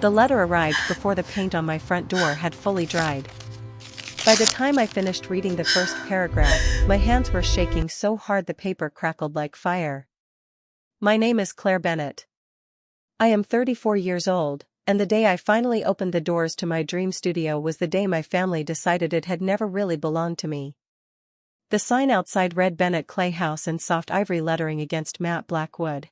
The letter arrived before the paint on my front door had fully dried. By the time I finished reading the first paragraph, my hands were shaking so hard the paper crackled like fire. My name is Claire Bennett. I am 34 years old, and the day I finally opened the doors to my dream studio was the day my family decided it had never really belonged to me. The sign outside read Bennett Clay House in soft ivory lettering against matte black wood.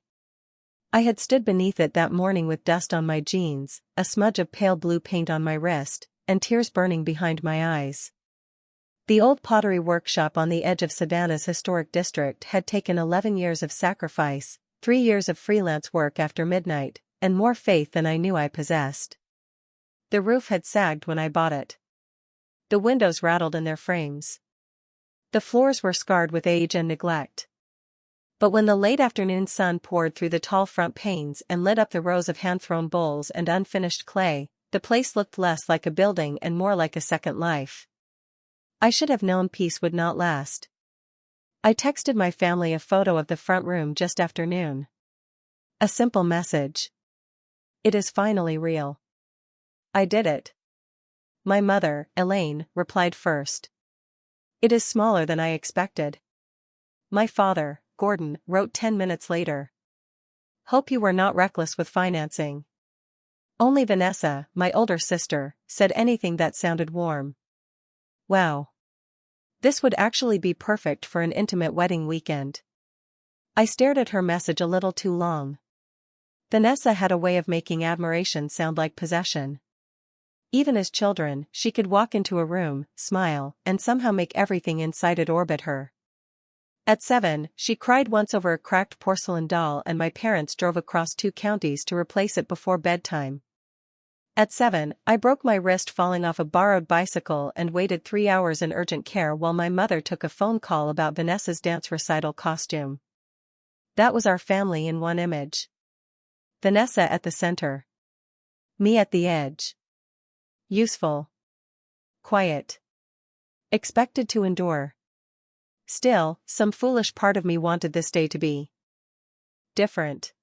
I had stood beneath it that morning with dust on my jeans, a smudge of pale blue paint on my wrist, and tears burning behind my eyes. The old pottery workshop on the edge of Savannah's historic district had taken 11 years of sacrifice, 3 years of freelance work after midnight, and more faith than I knew I possessed. The roof had sagged when I bought it. The windows rattled in their frames. The floors were scarred with age and neglect. But when the late afternoon sun poured through the tall front panes and lit up the rows of hand-thrown bowls and unfinished clay, the place looked less like a building and more like a second life. I should have known peace would not last. I texted my family a photo of the front room just after noon. A simple message. It is finally real. I did it. My mother, Elaine, replied first. It is smaller than I expected. My father, Gordon, wrote 10 minutes later. Hope you were not reckless with financing. Only Vanessa, my older sister, said anything that sounded warm. Wow. This would actually be perfect for an intimate wedding weekend. I stared at her message a little too long. Vanessa had a way of making admiration sound like possession. Even as children, she could walk into a room, smile, and somehow make everything inside it orbit her. At 7, she cried once over a cracked porcelain doll and my parents drove across 2 counties to replace it before bedtime. At 7, I broke my wrist falling off a borrowed bicycle and waited 3 hours in urgent care while my mother took a phone call about Vanessa's dance recital costume. That was our family in one image. Vanessa at the center. Me at the edge. Useful. Quiet. Expected to endure. Still, some foolish part of me wanted this day to be different.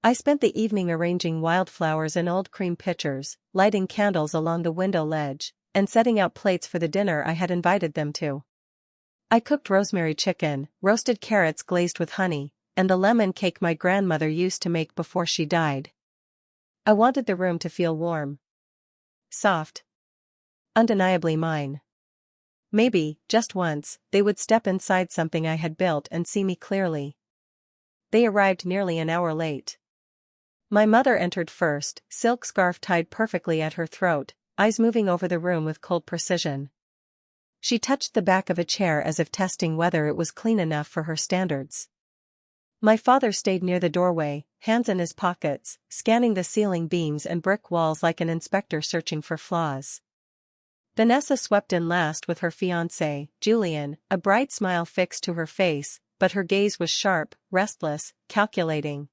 I spent the evening arranging wildflowers in old cream pitchers, lighting candles along the window ledge, and setting out plates for the dinner I had invited them to. I cooked rosemary chicken, roasted carrots glazed with honey, and the lemon cake my grandmother used to make before she died. I wanted the room to feel warm. Soft. Undeniably mine. Maybe, just once, they would step inside something I had built and see me clearly. They arrived nearly an hour late. My mother entered first, silk scarf tied perfectly at her throat, eyes moving over the room with cold precision. She touched the back of a chair as if testing whether it was clean enough for her standards. My father stayed near the doorway, hands in his pockets, scanning the ceiling beams and brick walls like an inspector searching for flaws. Vanessa swept in last with her fiancé, Julian, a bright smile fixed to her face, but her gaze was sharp, restless, calculating.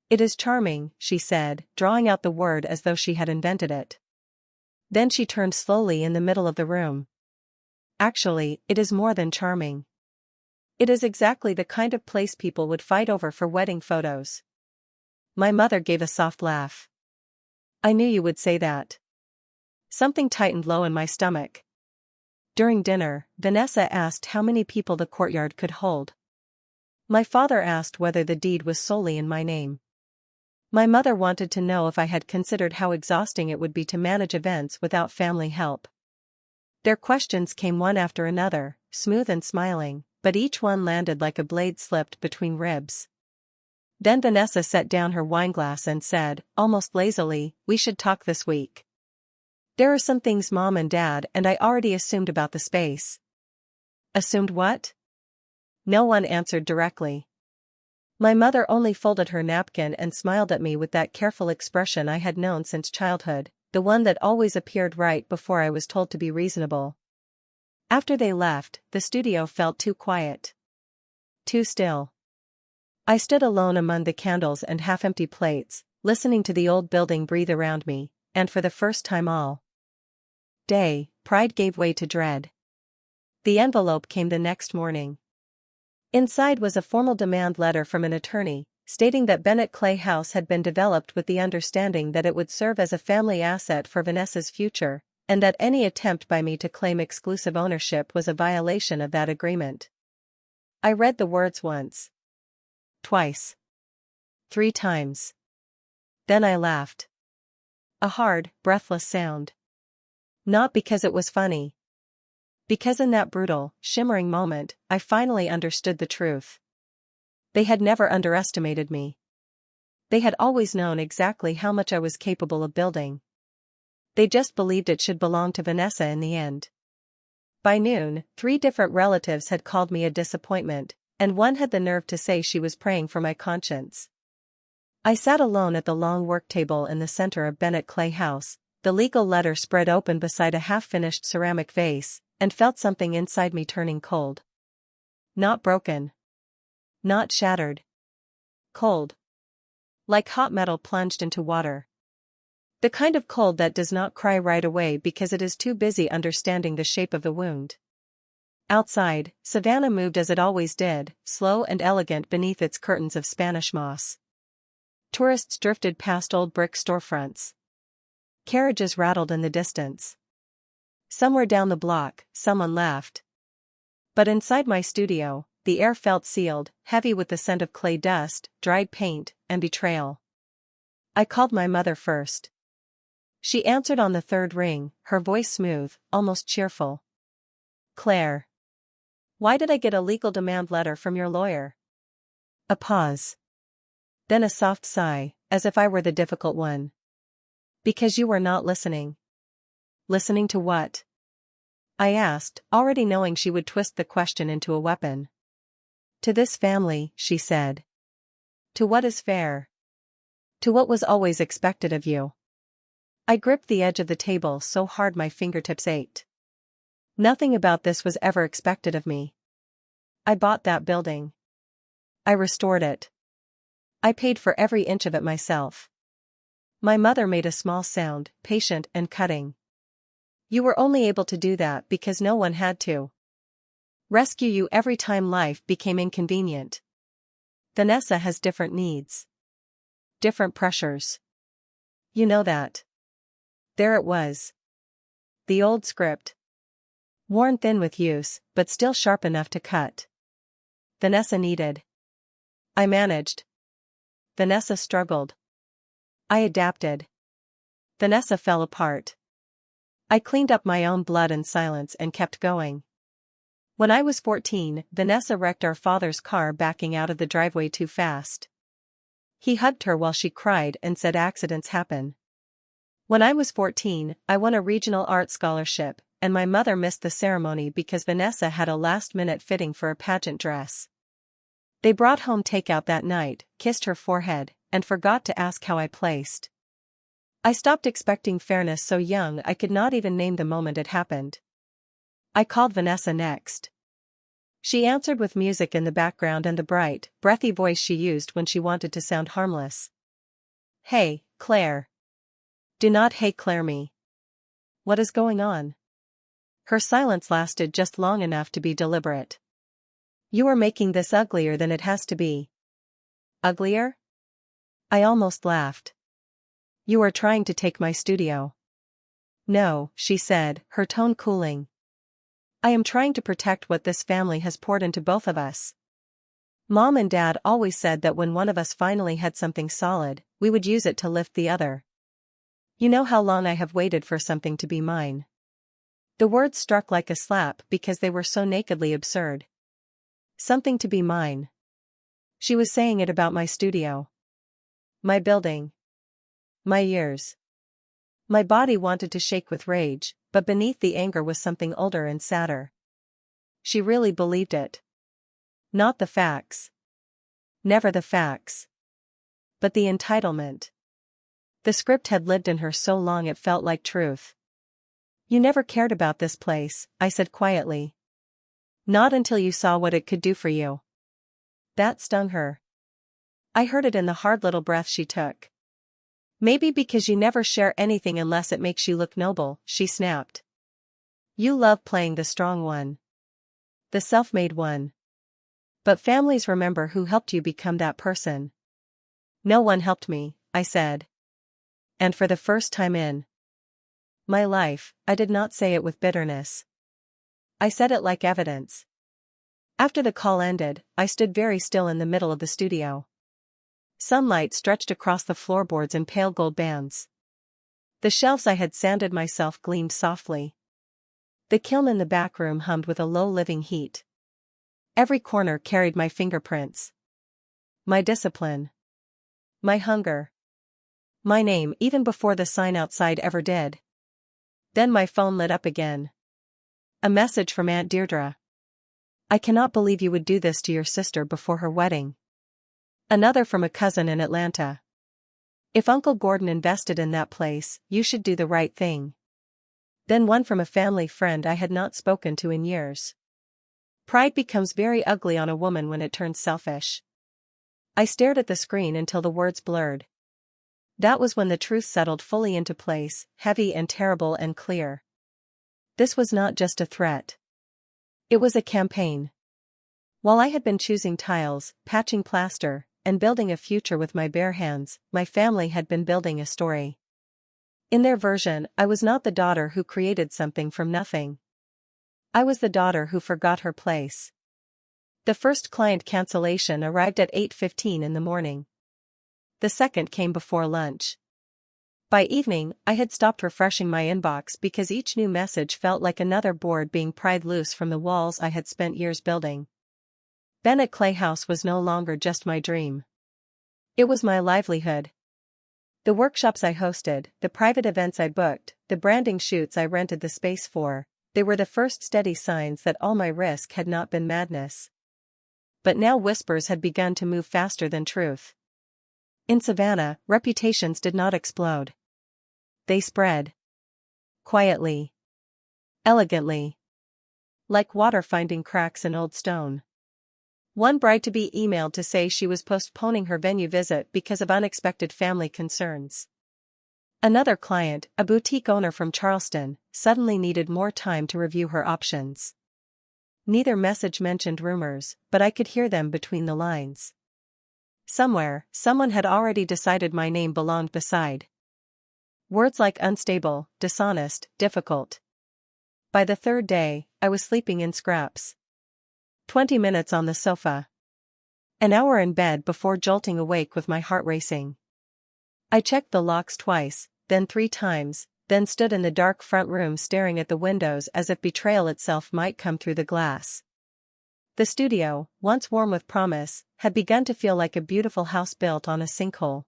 It is charming, she said, drawing out the word as though she had invented it. Then she turned slowly in the middle of the room. Actually, it is more than charming. It is exactly the kind of place people would fight over for wedding photos. My mother gave a soft laugh. I knew you would say that. Something tightened low in my stomach. During dinner, Vanessa asked how many people the courtyard could hold. My father asked whether the deed was solely in my name. My mother wanted to know if I had considered how exhausting it would be to manage events without family help. Their questions came one after another, smooth and smiling, but each one landed like a blade slipped between ribs. Then Vanessa set down her wineglass and said, almost lazily, we should talk this week. There are some things Mom and Dad and I already assumed about the space. Assumed what? No one answered directly. My mother only folded her napkin and smiled at me with that careful expression I had known since childhood, the one that always appeared right before I was told to be reasonable. After they left, the studio felt too quiet. Too still. I stood alone among the candles and half-empty plates, listening to the old building breathe around me, and for the first time all day, pride gave way to dread. The envelope came the next morning. Inside was a formal demand letter from an attorney, stating that Bennett Clay House had been developed with the understanding that it would serve as a family asset for Vanessa's future, and that any attempt by me to claim exclusive ownership was a violation of that agreement. I read the words once. Twice. 3 times. Then I laughed. A hard, breathless sound. Not because it was funny. Because in that brutal, shimmering moment, I finally understood the truth. They had never underestimated me. They had always known exactly how much I was capable of building. They just believed it should belong to Vanessa in the end. By noon, 3 different relatives had called me a disappointment, and one had the nerve to say she was praying for my conscience. I sat alone at the long work table in the center of Bennett Clay House, the legal letter spread open beside a half-finished ceramic vase, and felt something inside me turning cold. Not broken. Not shattered. Cold. Like hot metal plunged into water. The kind of cold that does not cry right away because it is too busy understanding the shape of the wound. Outside, Savannah moved as it always did, slow and elegant beneath its curtains of Spanish moss. Tourists drifted past old brick storefronts. Carriages rattled in the distance. Somewhere down the block, someone laughed. But inside my studio, the air felt sealed, heavy with the scent of clay dust, dried paint, and betrayal. I called my mother first. She answered on the 3rd ring, her voice smooth, almost cheerful. Claire. Why did I get a legal demand letter from your lawyer? A pause. Then a soft sigh, as if I were the difficult one. Because you were not listening. Listening to what? I asked, already knowing she would twist the question into a weapon. To this family, she said. To what is fair. To what was always expected of you. I gripped the edge of the table so hard my fingertips ached. Nothing about this was ever expected of me. I bought that building. I restored it. I paid for every inch of it myself. My mother made a small sound, patient and cutting. You were only able to do that because no one had to rescue you every time life became inconvenient. Vanessa has different needs. Different pressures. You know that. There it was. The old script. Worn thin with use, but still sharp enough to cut. Vanessa needed. I managed. Vanessa struggled. I adapted. Vanessa fell apart. I cleaned up my own blood and silence and kept going. When I was 14, Vanessa wrecked our father's car backing out of the driveway too fast. He hugged her while she cried and said accidents happen. When I was 14, I won a regional art scholarship, and my mother missed the ceremony because Vanessa had a last-minute fitting for a pageant dress. They brought home takeout that night, kissed her forehead, and forgot to ask how I placed. I stopped expecting fairness so young I could not even name the moment it happened. I called Vanessa next. She answered with music in the background and the bright, breathy voice she used when she wanted to sound harmless. Hey, Claire. Do not hey Claire me. What is going on? Her silence lasted just long enough to be deliberate. You are making this uglier than it has to be. Uglier? I almost laughed. You are trying to take my studio. No, she said, her tone cooling. I am trying to protect what this family has poured into both of us. Mom and Dad always said that when one of us finally had something solid, we would use it to lift the other. You know how long I have waited for something to be mine. The words struck like a slap because they were so nakedly absurd. Something to be mine. She was saying it about my studio. My building. My years. My body wanted to shake with rage, but beneath the anger was something older and sadder. She really believed it. Not the facts. Never the facts. But the entitlement. The script had lived in her so long it felt like truth. You never cared about this place, I said quietly. Not until you saw what it could do for you. That stung her. I heard it in the hard little breath she took. Maybe because you never share anything unless it makes you look noble, she snapped. You love playing the strong one. The self-made one. But families remember who helped you become that person. No one helped me, I said. And for the first time in my life, I did not say it with bitterness. I said it like evidence. After the call ended, I stood very still in the middle of the studio. Sunlight stretched across the floorboards in pale gold bands. The shelves I had sanded myself gleamed softly. The kiln in the back room hummed with a low living heat. Every corner carried my fingerprints. My discipline. My hunger. My name even before the sign outside ever did. Then my phone lit up again. A message from Aunt Deirdre. I cannot believe you would do this to your sister before her wedding. Another from a cousin in Atlanta. If Uncle Gordon invested in that place, you should do the right thing. Then one from a family friend I had not spoken to in years. Pride becomes very ugly on a woman when it turns selfish. I stared at the screen until the words blurred. That was when the truth settled fully into place, heavy and terrible and clear. This was not just a threat. It was a campaign. While I had been choosing tiles, patching plaster, and building a future with my bare hands, my family had been building a story. In their version, I was not the daughter who created something from nothing. I was the daughter who forgot her place. The first client cancellation arrived at 8:15 in the morning. The second came before lunch. By evening, I had stopped refreshing my inbox because each new message felt like another board being pried loose from the walls I had spent years building. Bennett Clay House was no longer just my dream. It was my livelihood. The workshops I hosted, the private events I booked, the branding shoots I rented the space for, they were the first steady signs that all my risk had not been madness. But now whispers had begun to move faster than truth. In Savannah, reputations did not explode. They spread. Quietly. Elegantly. Like water finding cracks in old stone. One bride-to-be emailed to say she was postponing her venue visit because of unexpected family concerns. Another client, a boutique owner from Charleston, suddenly needed more time to review her options. Neither message mentioned rumors, but I could hear them between the lines. Somewhere, someone had already decided my name belonged beside. Words like unstable, dishonest, difficult. By the third day, I was sleeping in scraps. 20 minutes on the sofa. An hour in bed before jolting awake with my heart racing. I checked the locks twice, then 3 times, then stood in the dark front room staring at the windows as if betrayal itself might come through the glass. The studio, once warm with promise, had begun to feel like a beautiful house built on a sinkhole.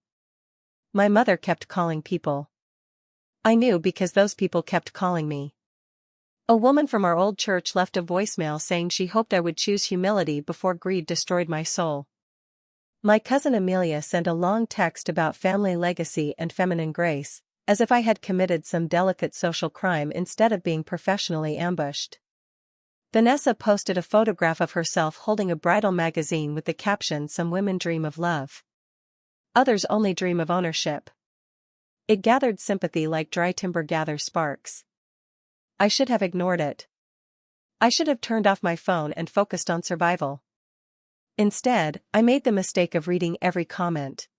My mother kept calling people. I knew because those people kept calling me. A woman from our old church left a voicemail saying she hoped I would choose humility before greed destroyed my soul. My cousin Amelia sent a long text about family legacy and feminine grace, as if I had committed some delicate social crime instead of being professionally ambushed. Vanessa posted a photograph of herself holding a bridal magazine with the caption "Some women dream of love. Others only dream of ownership." It gathered sympathy like dry timber gathers sparks. I should have ignored it. I should have turned off my phone and focused on survival. Instead, I made the mistake of reading every comment.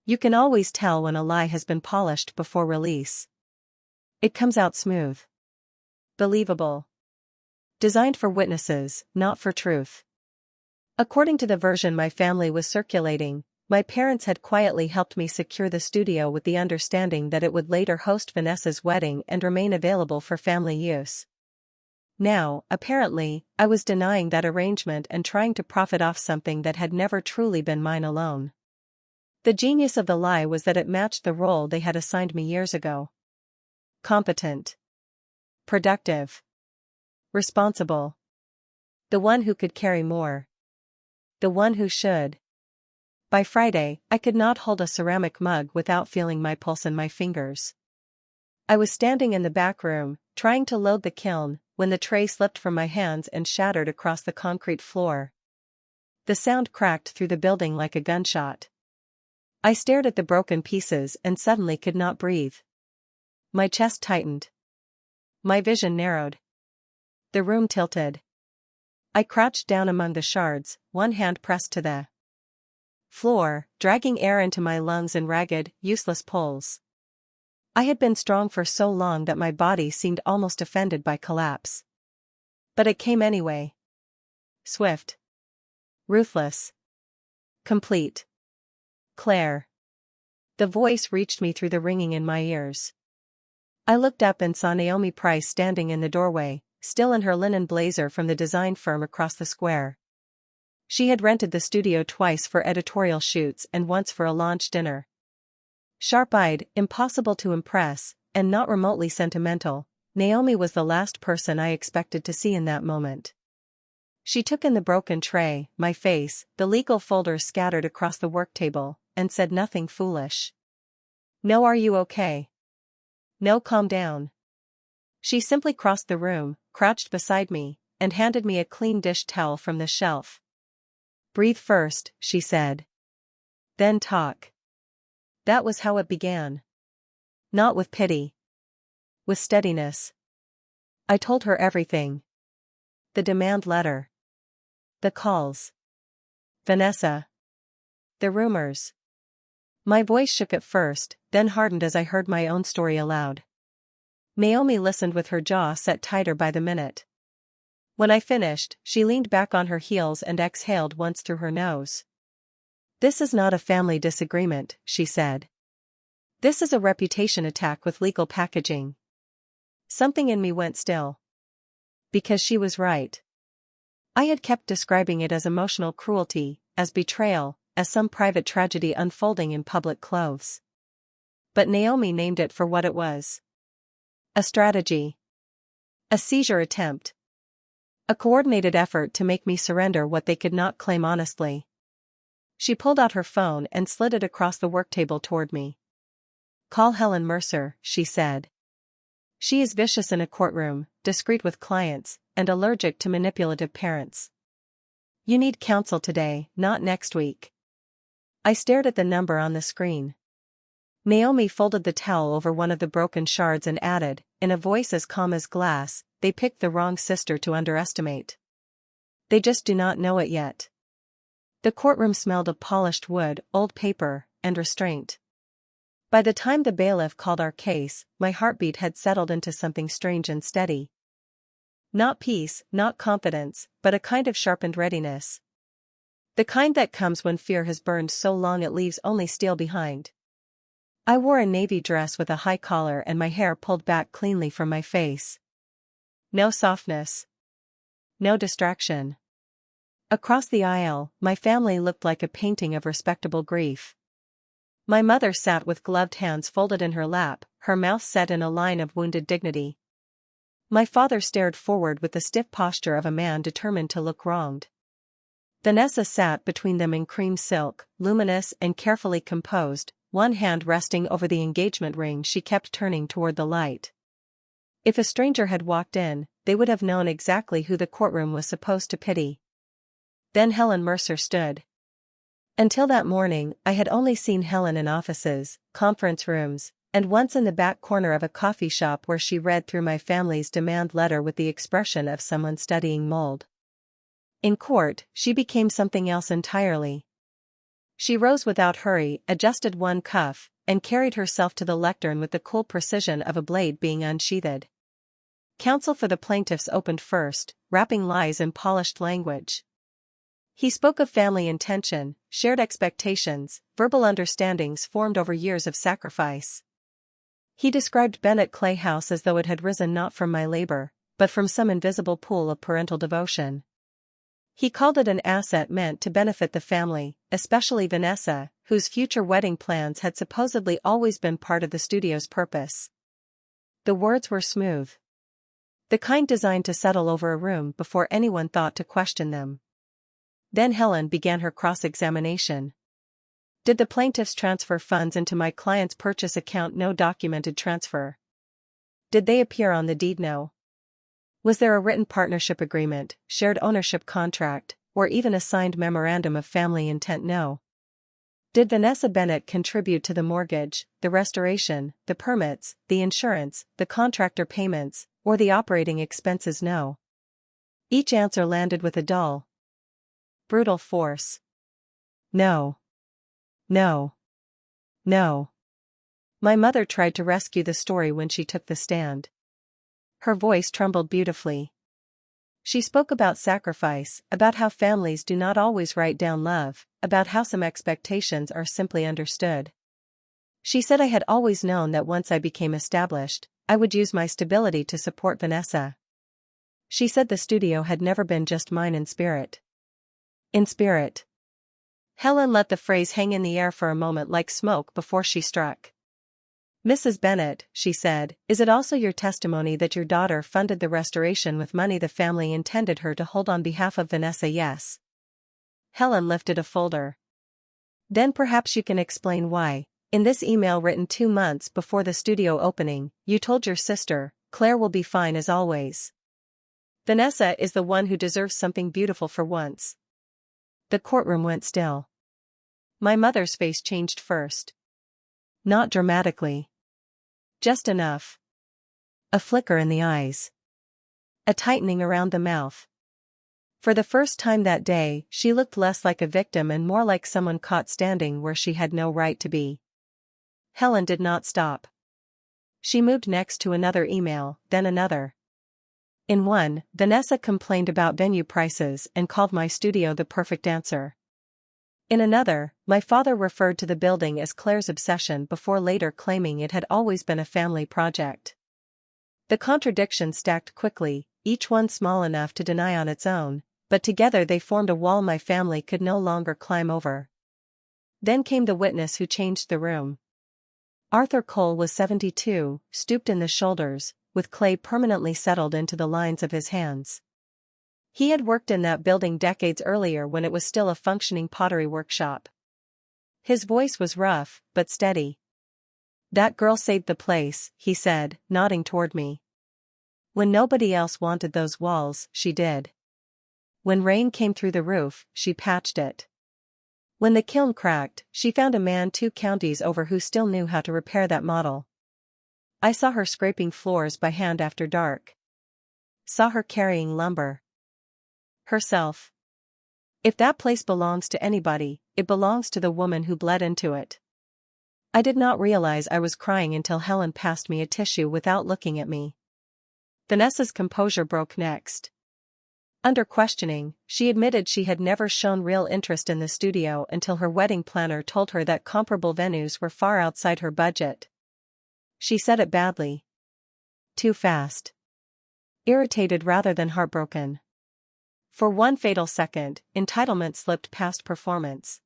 You can always tell when a lie has been polished before release. It comes out smooth. Believable. Designed for witnesses, not for truth. According to the version my family was circulating, my parents had quietly helped me secure the studio with the understanding that it would later host Vanessa's wedding and remain available for family use. Now, apparently, I was denying that arrangement and trying to profit off something that had never truly been mine alone. The genius of the lie was that it matched the role they had assigned me years ago. Competent. Productive. Responsible. The one who could carry more. The one who should. By Friday, I could not hold a ceramic mug without feeling my pulse in my fingers. I was standing in the back room, trying to load the kiln, when the tray slipped from my hands and shattered across the concrete floor. The sound cracked through the building like a gunshot. I stared at the broken pieces and suddenly could not breathe. My chest tightened. My vision narrowed. The room tilted. I crouched down among the shards, one hand pressed to the floor, dragging air into my lungs in ragged, useless pulls. I had been strong for so long that my body seemed almost offended by collapse. But it came anyway. Swift. Ruthless. Complete. Claire. The voice reached me through the ringing in my ears. I looked up and saw Naomi Price standing in the doorway, still in her linen blazer from the design firm across the square. She had rented the studio twice for editorial shoots and once for a launch dinner. Sharp-eyed, impossible to impress, and not remotely sentimental, Naomi was the last person I expected to see in that moment. She took in the broken tray, my face, the legal folders scattered across the work table, and said nothing foolish. "No, are you okay? No, calm down." She simply crossed the room, crouched beside me, and handed me a clean dish towel from the shelf. "Breathe first," she said. "Then talk." That was how it began. Not with pity. With steadiness. I told her everything. The demand letter. The calls. Vanessa. The rumors. My voice shook at first, then hardened as I heard my own story aloud. Naomi listened with her jaw set tighter by the minute. When I finished, she leaned back on her heels and exhaled once through her nose. "This is not a family disagreement," she said. "This is a reputation attack with legal packaging." Something in me went still. Because she was right. I had kept describing it as emotional cruelty, as betrayal, as some private tragedy unfolding in public clothes. But Naomi named it for what it was. A strategy. A seizure attempt. A coordinated effort to make me surrender what they could not claim honestly. She pulled out her phone and slid it across the work table toward me. "Call Helen Mercer," she said. "She is vicious in a courtroom, discreet with clients, and allergic to manipulative parents. You need counsel today, not next week." I stared at the number on the screen. Naomi folded the towel over one of the broken shards and added, in a voice as calm as glass, "They picked the wrong sister to underestimate. They just do not know it yet." The courtroom smelled of polished wood, old paper, and restraint. By the time the bailiff called our case, my heartbeat had settled into something strange and steady. Not peace, not confidence, but a kind of sharpened readiness. The kind that comes when fear has burned so long it leaves only steel behind. I wore a navy dress with a high collar and my hair pulled back cleanly from my face. No softness. No distraction. Across the aisle, my family looked like a painting of respectable grief. My mother sat with gloved hands folded in her lap, her mouth set in a line of wounded dignity. My father stared forward with the stiff posture of a man determined to look wronged. Vanessa sat between them in cream silk, luminous and carefully composed, one hand resting over the engagement ring she kept turning toward the light. If a stranger had walked in, they would have known exactly who the courtroom was supposed to pity. Then Helen Mercer stood. Until that morning, I had only seen Helen in offices, conference rooms, and once in the back corner of a coffee shop where she read through my family's demand letter with the expression of someone studying mold. In court, she became something else entirely. She rose without hurry, adjusted one cuff, and carried herself to the lectern with the cool precision of a blade being unsheathed. Counsel for the plaintiffs opened first, wrapping lies in polished language. He spoke of family intention, shared expectations, verbal understandings formed over years of sacrifice. He described Bennett Clay House as though it had risen not from my labor, but from some invisible pool of parental devotion. He called it an asset meant to benefit the family, especially Vanessa, whose future wedding plans had supposedly always been part of the studio's purpose. The words were smooth. The kind designed to settle over a room before anyone thought to question them. Then Helen began her cross-examination. Did the plaintiffs transfer funds into my client's purchase account? No documented transfer. Did they appear on the deed? No. Was there a written partnership agreement, shared ownership contract, or even a signed memorandum of family intent? No. Did Vanessa Bennett contribute to the mortgage, the restoration, the permits, the insurance, the contractor payments, or the operating expenses? No. Each answer landed with a dull, brutal force. No. No. No. My mother tried to rescue the story when she took the stand. Her voice trembled beautifully. She spoke about sacrifice, about how families do not always write down love, about how some expectations are simply understood. She said I had always known that once I became established, I would use my stability to support Vanessa. She said the studio had never been just mine in spirit. In spirit. Helen let the phrase hang in the air for a moment like smoke before she struck. Mrs. Bennet, she said, is it also your testimony that your daughter funded the restoration with money the family intended her to hold on behalf of Vanessa? Yes. Helen lifted a folder. Then perhaps you can explain why, in this email written 2 months before the studio opening, you told your sister, Claire will be fine as always. Vanessa is the one who deserves something beautiful for once. The courtroom went still. My mother's face changed first. Not dramatically. Just enough. A flicker in the eyes. A tightening around the mouth. For the first time that day, she looked less like a victim and more like someone caught standing where she had no right to be. Helen did not stop. She moved next to another email, then another. In one, Vanessa complained about venue prices and called my studio the perfect answer. In another, my father referred to the building as Claire's obsession before later claiming it had always been a family project. The contradictions stacked quickly, each one small enough to deny on its own, but together they formed a wall my family could no longer climb over. Then came the witness who changed the room. Arthur Cole was 72, stooped in the shoulders, with clay permanently settled into the lines of his hands. He had worked in that building decades earlier when it was still a functioning pottery workshop. His voice was rough, but steady. That girl saved the place, he said, nodding toward me. When nobody else wanted those walls, she did. When rain came through the roof, she patched it. When the kiln cracked, she found a man 2 counties over who still knew how to repair that model. I saw her scraping floors by hand after dark. Saw her carrying lumber. Herself. If that place belongs to anybody, it belongs to the woman who bled into it. I did not realize I was crying until Helen passed me a tissue without looking at me. Vanessa's composure broke next. Under questioning, she admitted she had never shown real interest in the studio until her wedding planner told her that comparable venues were far outside her budget. She said it badly. Too fast. Irritated rather than heartbroken. For one fatal second, entitlement slipped past performance.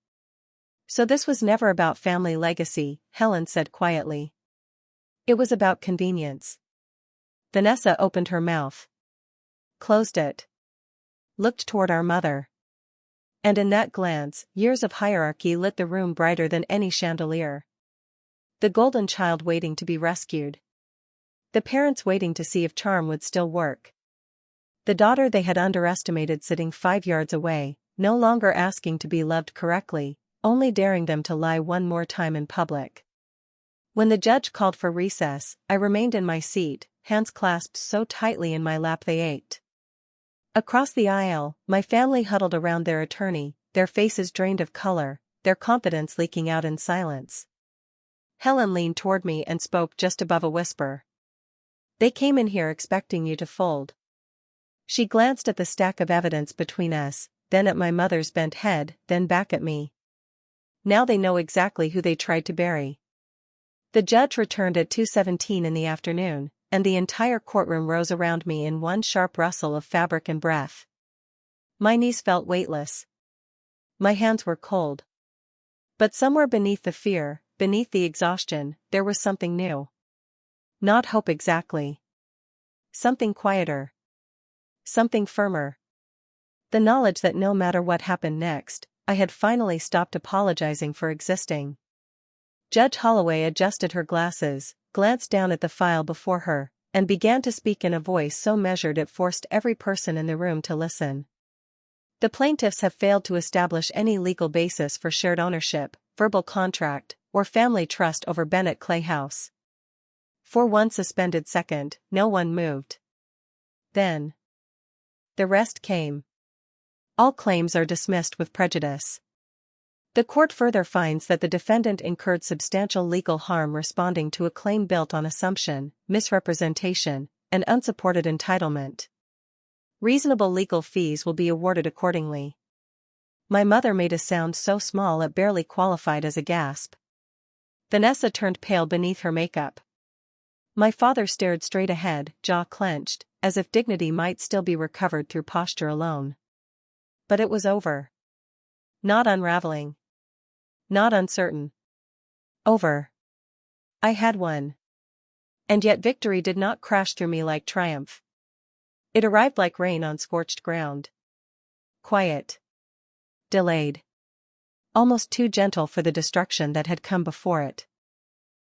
So this was never about family legacy, Helen said quietly. It was about convenience. Vanessa opened her mouth. Closed it. Looked toward our mother. And in that glance, years of hierarchy lit the room brighter than any chandelier. The golden child waiting to be rescued. The parents waiting to see if charm would still work. The daughter they had underestimated sitting 5 yards away, no longer asking to be loved correctly, only daring them to lie one more time in public. When the judge called for recess, I remained in my seat, hands clasped so tightly in my lap they ached. Across the aisle, my family huddled around their attorney, their faces drained of color, their confidence leaking out in silence. Helen leaned toward me and spoke just above a whisper. They came in here expecting you to fold. She glanced at the stack of evidence between us, then at my mother's bent head, then back at me. Now they know exactly who they tried to bury. The judge returned at 2:17 in the afternoon, and the entire courtroom rose around me in one sharp rustle of fabric and breath. My knees felt weightless. My hands were cold. But somewhere beneath the fear, beneath the exhaustion, there was something new. Not hope exactly. Something quieter. Something firmer. The knowledge that no matter what happened next, I had finally stopped apologizing for existing. Judge Holloway adjusted her glasses, glanced down at the file before her, and began to speak in a voice so measured it forced every person in the room to listen. The plaintiffs have failed to establish any legal basis for shared ownership, verbal contract, or family trust over Bennett Clay House. For one suspended second, no one moved. Then the rest came. All claims are dismissed with prejudice. The court further finds that the defendant incurred substantial legal harm responding to a claim built on assumption, misrepresentation, and unsupported entitlement. Reasonable legal fees will be awarded accordingly. My mother made a sound so small it barely qualified as a gasp. Vanessa turned pale beneath her makeup. My father stared straight ahead, jaw clenched, as if dignity might still be recovered through posture alone. But it was over. Not unraveling. Not uncertain. Over. I had won. And yet victory did not crash through me like triumph. It arrived like rain on scorched ground. Quiet. Delayed. Almost too gentle for the destruction that had come before it.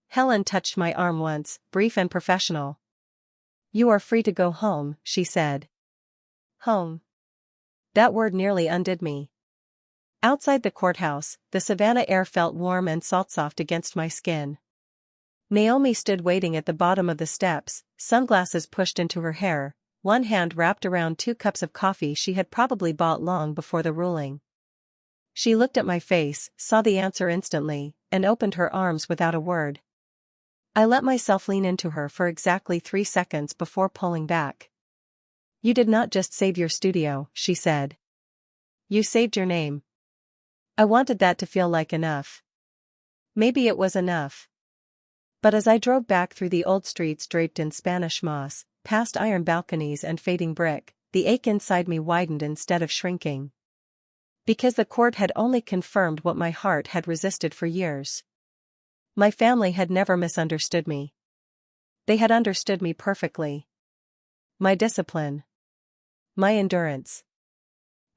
Helen touched my arm once, brief and professional. "You are free to go home," she said. Home. That word nearly undid me. Outside the courthouse, the Savannah air felt warm and salt-soft against my skin. Naomi stood waiting at the bottom of the steps, sunglasses pushed into her hair, one hand wrapped around 2 cups of coffee she had probably bought long before the ruling. She looked at my face, saw the answer instantly, and opened her arms without a word. I let myself lean into her for exactly 3 seconds before pulling back. "You did not just save your studio," she said. "You saved your name." I wanted that to feel like enough. Maybe it was enough. But as I drove back through the old streets draped in Spanish moss, past iron balconies and fading brick, the ache inside me widened instead of shrinking. Because the court had only confirmed what my heart had resisted for years. My family had never misunderstood me. They had understood me perfectly. My discipline. My endurance.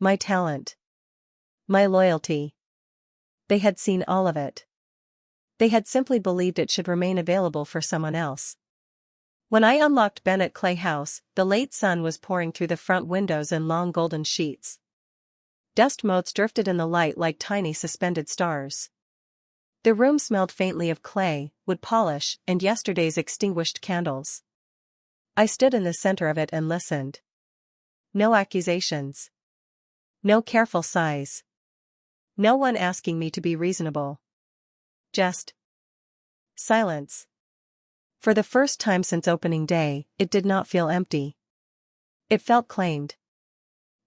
My talent. My loyalty. They had seen all of it. They had simply believed it should remain available for someone else. When I unlocked Bennett Clay House, the late sun was pouring through the front windows in long golden sheets. Dust motes drifted in the light like tiny suspended stars. The room smelled faintly of clay, wood polish, and yesterday's extinguished candles. I stood in the center of it and listened. No accusations. No careful sighs. No one asking me to be reasonable. Just silence. For the first time since opening day, it did not feel empty. It felt claimed.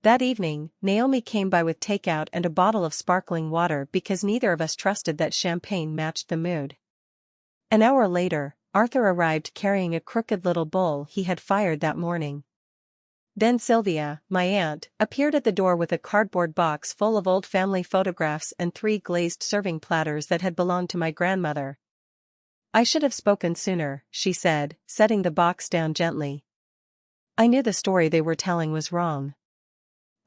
That evening, Naomi came by with takeout and a bottle of sparkling water because neither of us trusted that champagne matched the mood. An hour later, Arthur arrived carrying a crooked little bowl he had fired that morning. Then Sylvia, my aunt, appeared at the door with a cardboard box full of old family photographs and 3 glazed serving platters that had belonged to my grandmother. "I should have spoken sooner," she said, setting the box down gently. "I knew the story they were telling was wrong.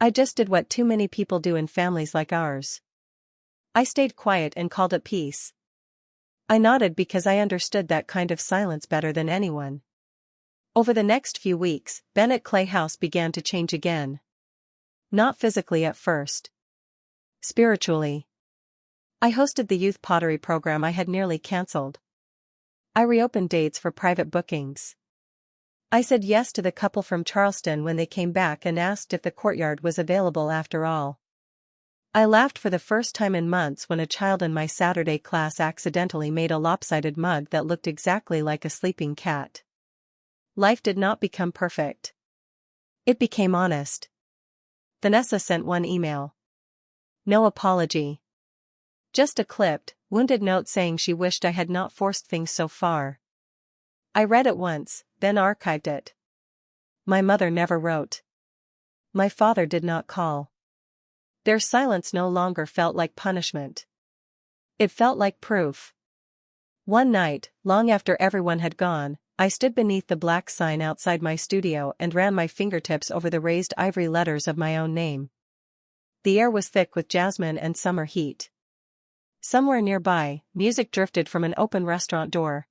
I just did what too many people do in families like ours. I stayed quiet and called it peace." I nodded because I understood that kind of silence better than anyone. Over the next few weeks, Bennett Clay House began to change again. Not physically at first. Spiritually. I hosted the youth pottery program I had nearly cancelled. I reopened dates for private bookings. I said yes to the couple from Charleston when they came back and asked if the courtyard was available after all. I laughed for the first time in months when a child in my Saturday class accidentally made a lopsided mug that looked exactly like a sleeping cat. Life did not become perfect. It became honest. Vanessa sent one email. No apology. Just a clipped, wounded note saying she wished I had not forced things so far. I read it once, then archived it. My mother never wrote. My father did not call. Their silence no longer felt like punishment. It felt like proof. One night, long after everyone had gone, I stood beneath the black sign outside my studio and ran my fingertips over the raised ivory letters of my own name. The air was thick with jasmine and summer heat. Somewhere nearby, music drifted from an open restaurant door.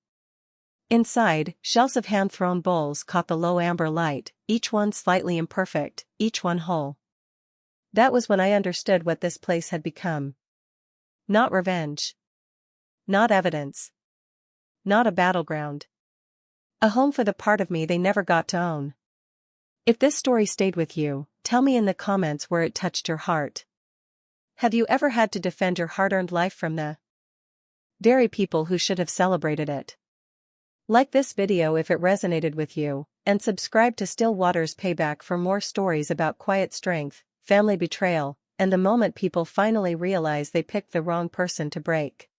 Inside, shelves of hand-thrown bowls caught the low amber light, each one slightly imperfect, each one whole. That was when I understood what this place had become. Not revenge. Not evidence. Not a battleground. A home for the part of me they never got to own. If this story stayed with you, tell me in the comments where it touched your heart. Have you ever had to defend your hard-earned life from the very people who should have celebrated it? Like this video if it resonated with you, and subscribe to Still Waters Payback for more stories about quiet strength, family betrayal, and the moment people finally realize they picked the wrong person to break.